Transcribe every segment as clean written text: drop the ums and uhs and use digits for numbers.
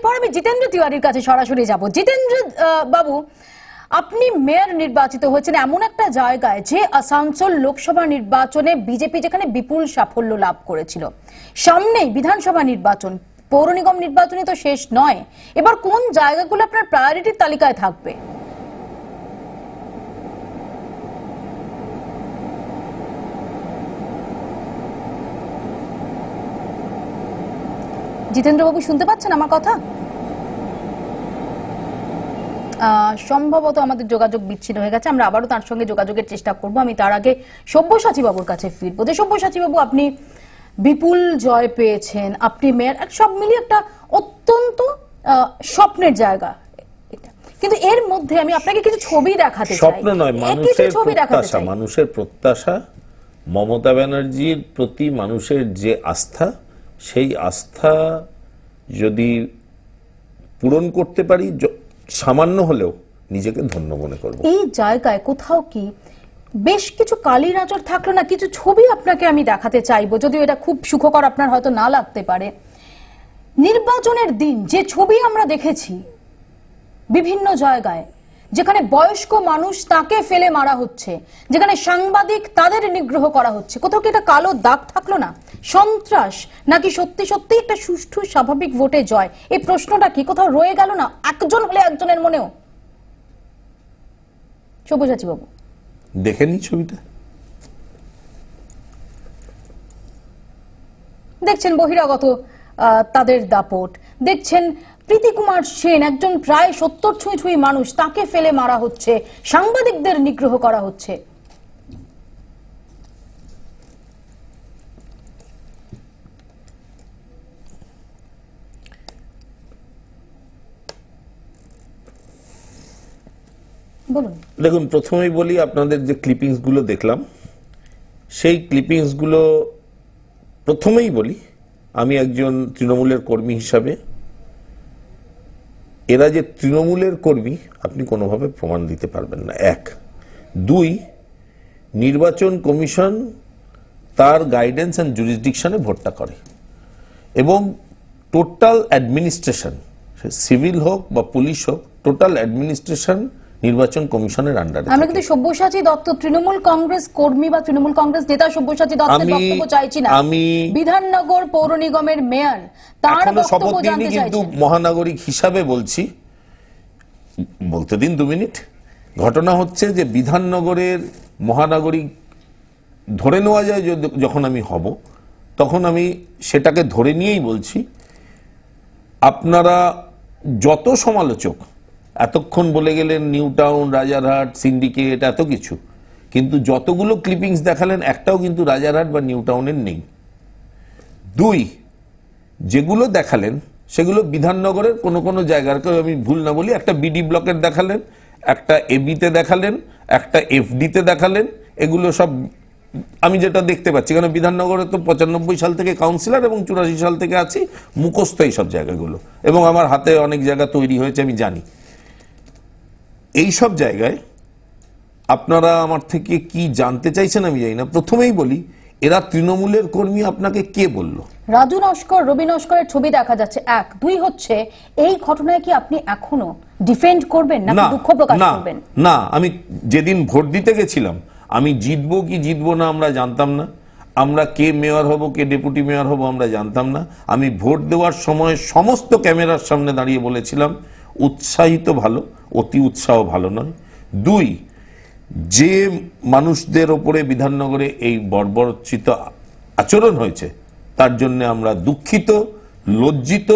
এরপর আমি জিতেন্দ্র তিওয়ারির কাছে সরাসরি যাব। জিতেন্দ্র বাবু, আপনি মেয়র নির্বাচিত হয়েছেন এমন একটা জায়গায় যে আসানসোল লোকসভা নির্বাচনে বিজেপি যেখানে বিপুল সাফল্য লাভ করেছিল, সামনেই বিধানসভা নির্বাচন, পৌর নিগম নির্বাচনে তো শেষ নয়, এবার কোন জায়গাগুলো আপনার প্রায়োরিটির তালিকায় থাকবে? জিতেন্দ্র বাবু শুনতে পাচ্ছেন আমার কথা? সম্ভবত আমাদের যোগাযোগ বিচ্ছিন্ন হয়ে গেছে, আমরা আবারও তার সঙ্গে যোগাযোগের চেষ্টা করব। আমি তার আগে সব্যসাচী বাবুর কাছে ফিরবো। যে সব্যসাচী বাবু, আপনি বিপুল জয় পেয়েছেন, আপনি মেয়র, সব মিলিয়ে একটা অত্যন্ত স্বপ্নের জায়গা, কিন্তু এর মধ্যে আমি আপনাকে কিছু ছবি দেখাতে চাই। স্বপ্ন নয়, মানুষের প্রত্যাশা, মমতা ব্যানার্জির প্রতি মানুষের যে আস্থা, সেই আস্থা যদি পূরণ করতে পারি, সামান্য হলেও নিজেকে ধন্য মনে করব। এই জায়গায় কোথাও কি বেশ কিছু কালির আঁচড় থাকলো না? কিছু ছবি আপনাকে আমি দেখাতে চাইবো, যদিও এটা খুব সুখকর আপনার হয়তো না লাগতে পারে। নির্বাচনের দিন যে ছবি আমরা দেখেছি বিভিন্ন জায়গায়, যেখানে বয়স্ক মানুষ তাকে ফেলে মারা হচ্ছে, যেখানে সাংবাদিক তাদের নিগ্রহ করা হচ্ছে, কোথাও কি এটা কালো দাগ থাকলো না? সন্ত্রাস নাকি সত্যি সত্যি একটা সুষ্ঠু স্বাভাবিক ভোটে জয়, এই প্রশ্নটা কি কোথাও রয়ে গেল না একজন হলে একজনের মনেও? সব্যসাচী বাবু, দেখেনি ছবিটা? দেখছেন বহিরাগত তাদের দাপট, দেখছেন প্রীতি কুমার সেন, একজন প্রায় 70 ছুঁই মানুষ, তাকে ফেলে মারা হচ্ছে, সাংবাদিকদের নিগ্রহ করা হচ্ছে। বলুন। দেখুন, প্রথমেই বলি, আপনাদের যে ক্লিপিংস গুলো দেখলাম, সেই ক্লিপিংস গুলো প্রথমেই বলি, আমি একজন তৃণমূলের কর্মী হিসাবে, এরা যে তৃণমূলের কর্মী আপনি কোনোভাবে প্রমাণ দিতে পারবেন না, এক। দুই, নির্বাচন কমিশন তার গাইডেন্স অ্যান্ড জুরিসডিকশনে ভোটটা করে, এবং টোটাল অ্যাডমিনিস্ট্রেশন, সিভিল হোক বা পুলিশ হোক, টোটাল অ্যাডমিনিস্ট্রেশন নির্বাচন কমিশনের আন্ডারে। আমরা কিন্তু সব্যসাচী দত্ত, তৃণমূল কংগ্রেস কর্মী বা তৃণমূল কংগ্রেস নেতা সব্যসাচী দত্তের বক্তব্য চাইছি না, আমি বিধাননগর পৌর নিগমের মেয়র, তার বক্তব্য জানতে চাইছি। কিন্তু মহানাগরিক হিসাবে বলছি, বলতে দিন 2 মিনিট। ঘটনা হচ্ছে যে বিধাননগরের মহানাগরিক ধরে নেওয়া যায় যখন আমি হব, তখন আমি সেটাকে ধরে নিয়েই বলছি, আপনারা যত সমালোচক এতক্ষণ বলে গেলেন নিউ টাউন, রাজারহাট, সিন্ডিকেট, এত কিছু, কিন্তু যতগুলো ক্লিপিংস দেখালেন একটাও কিন্তু রাজারহাট বা নিউ টাউনের নেই। দুই, যেগুলো দেখালেন সেগুলো বিধাননগরের কোনো কোনো জায়গার, আমি ভুল না বলি, একটা বিডি ব্লকের দেখালেন, একটা এবিতে দেখালেন, একটা এফডিতে দেখালেন, এগুলো সব আমি যেটা দেখতে পাচ্ছি, কারণ বিধাননগরে তো 95 সাল থেকে কাউন্সিলর এবং 84 সাল থেকে আছি, মুখস্থ এই সব জায়গাগুলো, এবং আমার হাতে অনেক জায়গা তৈরি হয়েছে, আমি জানি। এই সব জায়গায় আপনারা আমার থেকে কি জানতে চাইছেন আমি জানি না। প্রথমেই বলি, এরা তৃণমূলের কর্মী আপনাকে কে বলল? রাজু নস্কর, রবি নস্করের ছবি দেখা যাচ্ছে, এক। দুই হচ্ছে, এই ঘটনায় কি আপনি এখনো ডিফেন্ড করবেন না দুঃখ প্রকাশ করবেন? না, আমি যেদিন ভোট দিতে গেছিলাম, আমি জিতবো কি জিতবো না আমরা জানতাম না, আমরা কে মেয়র হব কে ডেপুটি মেয়র হব আমরা জানতাম না। আমি ভোট দেওয়ার সময় সমস্ত ক্যামেরার সামনে দাঁড়িয়ে বলেছিলাম, উৎসাহিত ভালো, অতি উৎসাহ ভালো নয়। দুই, যে মানুষদের ওপরে বিধাননগরে এই বর্বরোচিত আচরণ হয়েছে তার জন্য আমরা দুঃখিত, লজ্জিত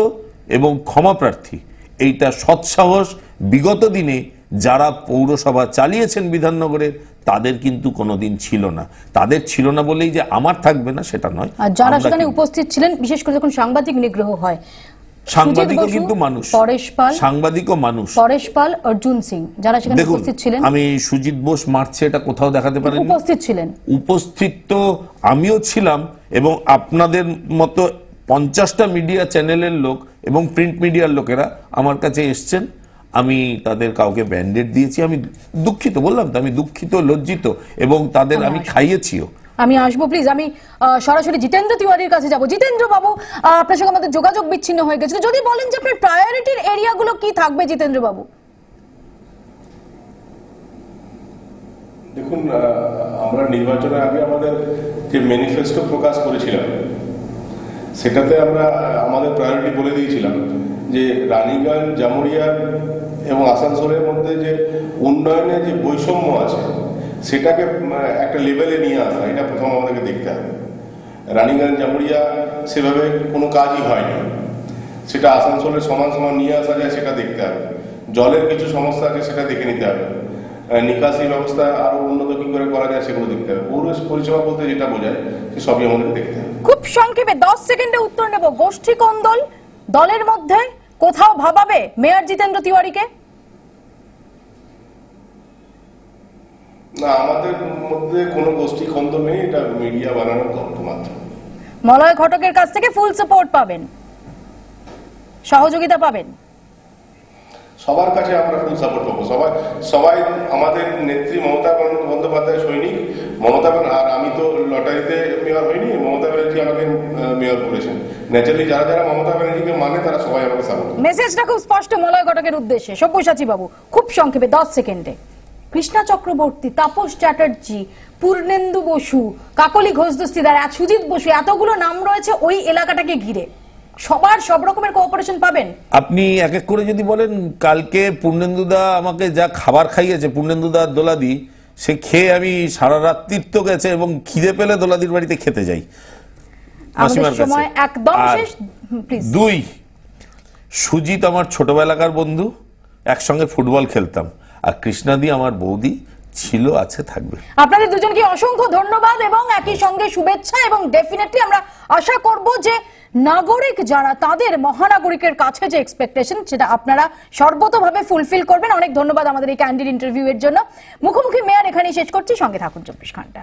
এবং ক্ষমাপ্রার্থী। এইটা সৎসাহস বিগত দিনে যারা পৌরসভা চালিয়েছেন বিধাননগরের, তাদের কিন্তু কোনোদিন ছিল না। তাদের ছিল না বলেই যে আমার থাকবে না সেটা নয়। আর যারা সেখানে উপস্থিত ছিলেন, বিশেষ করে যখন সাংবাদিক নিগ্রহ হয়, সাংবাদিকও কিন্তু মানুষ, সাংবাদিকও মানুষ, পরেশ পাল, অর্জুন সিং, যারা সেখানে উপস্থিত ছিলেন। আমি সুজিত বোস মারছে এটা কোথাও দেখাতে পারেন? উপস্থিত ছিলেন। উপস্থিত তো আমিও ছিলাম, এবং আপনাদের মতো 50টা মিডিয়া চ্যানেলের লোক এবং প্রিন্ট মিডিয়ার লোকেরা আমার কাছে এসছেন, আমি তাদের কাউকে ব্যান্ডেড দিয়েছি, আমি দুঃখিত, বললাম তো আমি দুঃখিত, লজ্জিত, এবং তাদের আমি খাইয়েছিও। আমি আসবো প্লিজ, আমি সরাসরি জিতেন্দ্র তিওয়ারির কাছে যাব। জিতেন্দ্র বাবু, আপনার সঙ্গে আমাদের যোগাযোগ বিচ্ছিন্ন হয়ে গেছিল, যদি বলেন যে আপনার প্রায়োরিটির এরিয়াগুলো কি থাকবে জিতেন্দ্র বাবু। দেখুন, আমরা নির্বাচনের আগে আমাদের যে ম্যানিফেস্টো প্রকাশ করেছিলাম সেটাতে আমরা আমাদের প্রায়োরিটি বলে দিয়েছিলাম যে রানীগঞ্জ, জামুরিয়া এবং আসানসোলের মধ্যে যে উন্নয়নের যে বৈষম্য আছে সেটাকে একটা লেভেলে নিয়ে আসা, এটা প্রথম আমাদেরকে দেখতে হবে। রানীগঞ্জ, জামুরিয়া সেভাবে কোনো কাজই হয়নি, সেটা আসানসোলের সমান সমান নিয়ে আসা যায় সেটা দেখতে হবে। জলের কিছু সমস্যা আছে সেটা দেখে নিতে হবে। নিকাশি ব্যবস্থা আরো উন্নত কি করে করা যায় সেগুলো দেখতে হবে। পৌর পরিষেবা বলতে যেটা বোঝায় সে সবই আমাদের দেখতে হবে। খুব সংক্ষেপে 10 সেকেন্ডে উত্তর নেব। গোষ্ঠী কোন্দল দলের মধ্যে কোথাও ভাবাবে মেয়র জিতেন্দ্র তিওয়ারিকে? না, আমাদের মধ্যে কোনো গোষ্ঠী কোন্দল নেই, এটা মিডিয়া বানানোর গল্প মাত্র। মলয় ঘটকের কাছ থেকে ফুল সাপোর্ট পাবেন, সহযোগিতা পাবেন? সবার কাছে আমরা ফুল সাপোর্ট পাবো। সবাই আমাদের নেত্রী মমতা বন্দ্যোপাধ্যায় সৈনিক। মমতা, আর আমি তো লটারিতে মেয়র হইনি, মমতা ব্যানার্জি আমাকে মেয়র করেছেন। ন্যাচারালি যারা যারা মমতা ব্যানার্জিকে মানে তারা সবাই আমাকে সাপোর্ট। মেসেজটা খুব স্পষ্ট মলয় ঘটকের উদ্দেশ্যে। সব্যসাচী বাবু, খুব সংক্ষেপে 10 সেকেন্ডে। কৃষ্ণা চক্রবর্তী, তাপস চ্যাটার্জি, পূর্ণেন্দু বসু, কাকলি ঘোষ দস্তিদার, সুজিত বসু, এতগুলো নাম রয়েছে ওই এলাকাটাকে ঘিরে, সবার সব রকমের কোঅপারেশন পাবেন। আপনি এক এক করে যদি বলেন, কালকে পূর্ণেন্দুদা আমাকে যা খাবার খাইয়েছে, পূর্ণেন্দুদার দোলাদি, সে খেয়ে আমি সারা রাত তীর্থ গেছে এবং খিদে পেলে দোলাদির বাড়িতে খেতে যাই মাসিমার কাছে। সময় একদম শেষ, প্লিজ। 2, সুজিত আমার ছোটবেলাকার বন্ধু, একসঙ্গে ফুটবল খেলতাম। আর কৃষ্ণাদি আমার বৌদি ছিল, আছে, থাকবে। আপনাদের দুজনকে অসংখ্য ধন্যবাদ এবং একই সঙ্গে শুভেচ্ছা, এবং ডেফিনেটলি আমরা আশা করব যে নাগরিক যারা, তাদের মহানাগরিকের কাছে যে এক্সপেকটেশন সেটা আপনারা সর্বতভাবে ফুলফিল করবেন। অনেক ধন্যবাদ আমাদের এই ক্যান্ডিড ইন্টারভিউ এর জন্য। মুখোমুখি মেয়র এখানেই শেষ করছি, সঙ্গে থাকুন 24 ঘন্টা।